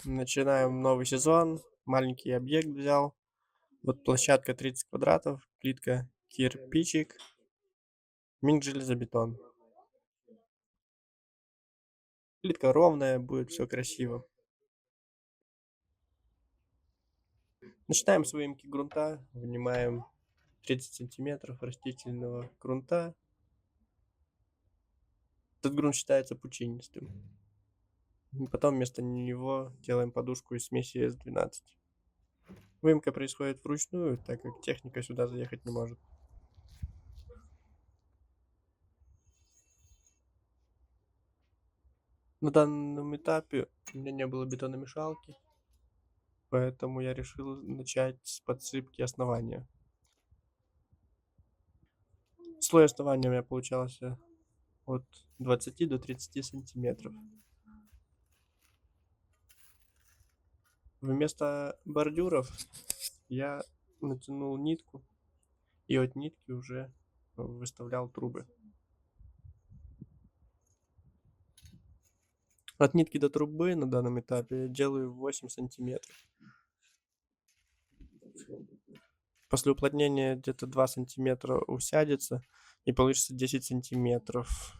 Начинаем новый сезон. Маленький объект взял. Вот площадка 30 квадратов, плитка кирпичик, минг железобетон. Плитка ровная, будет все красиво. Начинаем с выемки грунта. Вынимаем 30 сантиметров растительного грунта. Этот грунт считается пучинистым. И потом вместо него делаем подушку из смеси С12. Выемка происходит вручную, так как техника сюда заехать не может. На данном этапе у меня не было бетономешалки, поэтому я решил начать с подсыпки основания. Слой основания у меня получался от 20 до 30 сантиметров. Вместо бордюров я натянул нитку и от нитки уже выставлял трубы. От нитки до трубы на данном этапе я делаю 8 сантиметров. После уплотнения где-то 2 сантиметра усядется и получится 10 сантиметров.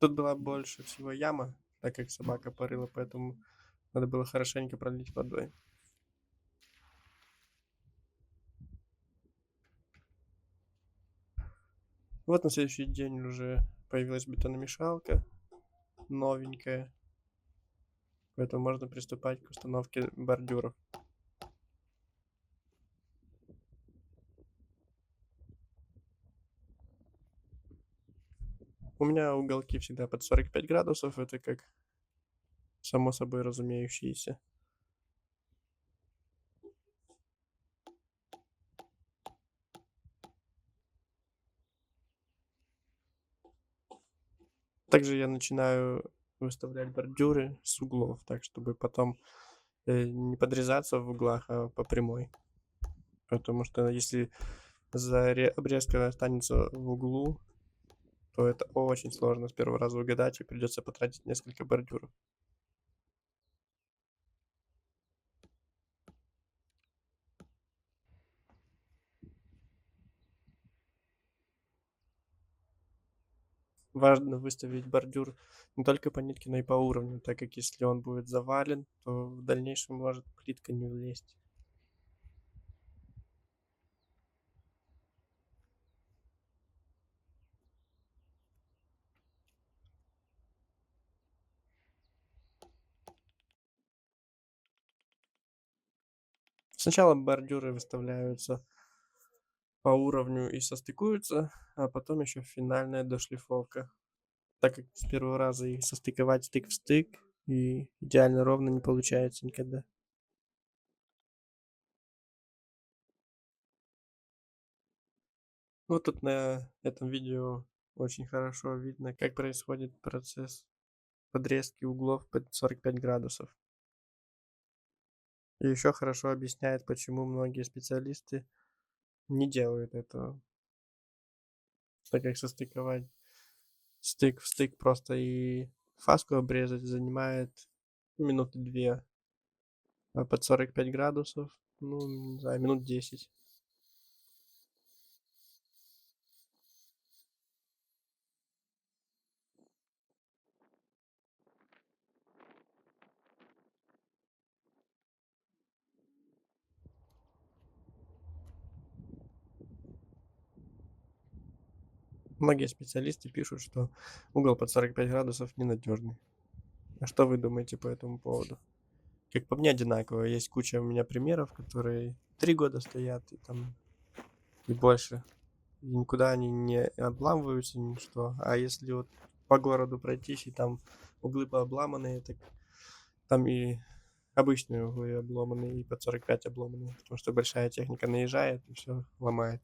Тут была больше всего яма, так как собака порыла, поэтому надо было хорошенько пролить водой. Вот на следующий день уже появилась бетономешалка, новенькая, поэтому можно приступать к установке бордюров. У меня уголки всегда под 45 градусов, это как само собой разумеющееся. Также я начинаю выставлять бордюры с углов, так чтобы потом не подрезаться в углах, а по прямой. Потому что если обрезка останется в углу, то это очень сложно с первого раза угадать, и придется потратить несколько бордюров. Важно выставить бордюр не только по нитке, но и по уровню, так как если он будет завален, то в дальнейшем может плитка не влезть. Сначала бордюры выставляются по уровню и состыкуются, а потом еще финальная дошлифовка. Так как с первого раза их состыковать стык в стык и идеально ровно не получается никогда. Вот тут на этом видео очень хорошо видно, как происходит процесс подрезки углов под 45 градусов. И еще хорошо объясняет, почему многие специалисты не делают этого. Так как состыковать стык в стык просто и фаску обрезать занимает минуты 2, а под 45 градусов, ну, не знаю, минут 10. Многие специалисты пишут, что угол под 45 градусов ненадежный. А что вы думаете по этому поводу? Как по мне, одинаково. Есть куча у меня примеров, которые 3 года стоят и там и больше. И никуда они не обламываются, ничто. А если вот по городу пройтись, и там углы пообломанные, так там и обычные углы обломанные, и под 45 обломанные. Потому что большая техника наезжает и все ломает.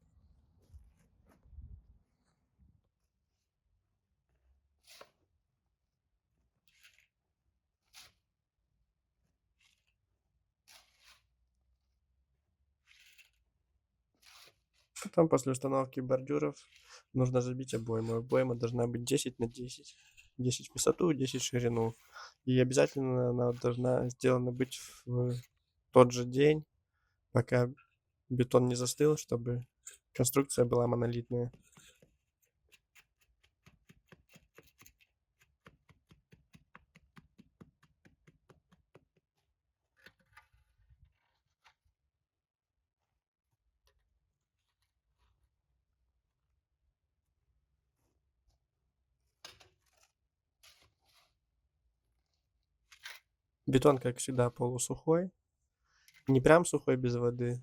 Потом после установки бордюров нужно забить обойму. Обойма должна быть 10 на 10. 10 в высоту, 10 в ширину. И обязательно она должна сделана быть в тот же день, пока бетон не застыл, чтобы конструкция была монолитная. Бетон, как всегда, полусухой. Не прям сухой без воды,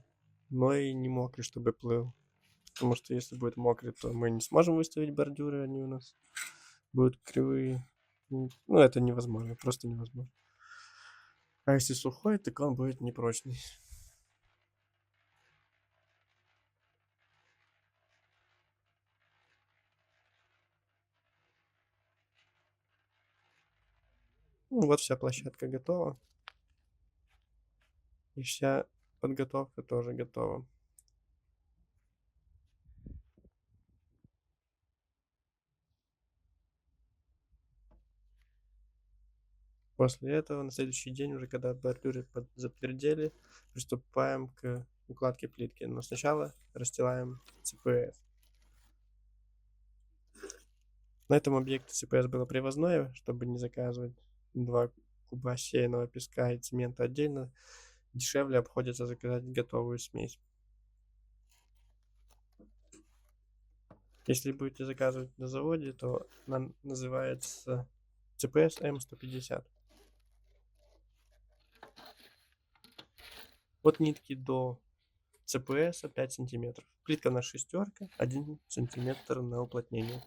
но и не мокрый, чтобы плыл. Потому что если будет мокрый, то мы не сможем выставить бордюры, они у нас будут кривые. Ну, это невозможно, просто невозможно. А если сухой, так он будет непрочный. Ну, вот вся площадка готова. И вся подготовка тоже готова. После этого на следующий день, уже когда бордюры затвердели, приступаем к укладке плитки. Но сначала расстилаем ЦПС. На этом объекте ЦПС было привозное, чтобы не заказывать 2 куба сеянного песка и цемента отдельно. Дешевле обходится заказать готовую смесь. Если будете заказывать на заводе, то она называется ЦПС М150. От нитки до ЦПС 5 сантиметров. Плитка на шестерка, 1 сантиметр на уплотнение.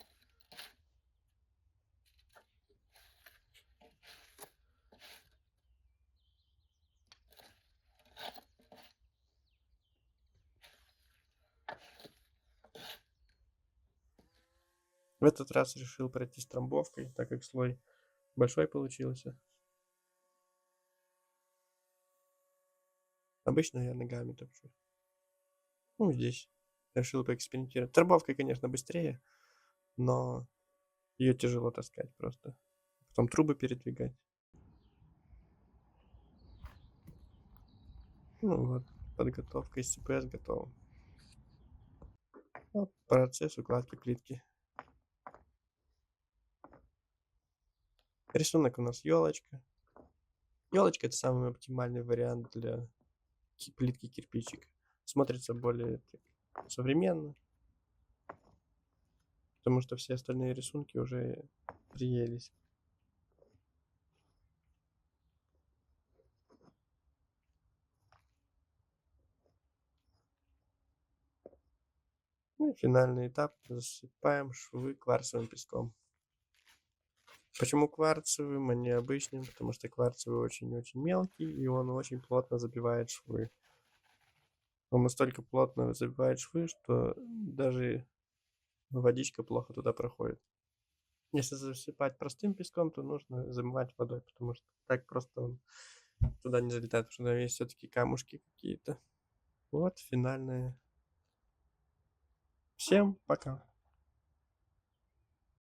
В этот раз решил пройти с трамбовкой, так как слой большой получился. Обычно я ногами топчу. Ну, здесь решил поэкспериментировать. Трамбовкой, конечно, быстрее, но ее тяжело таскать просто. Потом трубы передвигать. Ну вот, подготовка из ЦПС готова. Вот процесс укладки плитки. Рисунок у нас елочка. Елочка это самый оптимальный вариант для плитки кирпичика. Смотрится более современно, потому что все остальные рисунки уже приелись. Ну и финальный этап. Засыпаем швы кварцевым песком. Почему кварцевым, а не обычным? Потому что кварцевый очень-очень мелкий, и он очень плотно забивает швы. Он настолько плотно забивает швы, что даже водичка плохо туда проходит. Если засыпать простым песком, то нужно замывать водой, потому что так просто он туда не залетает, потому что есть все-таки камушки какие-то. Вот финальное. Всем пока.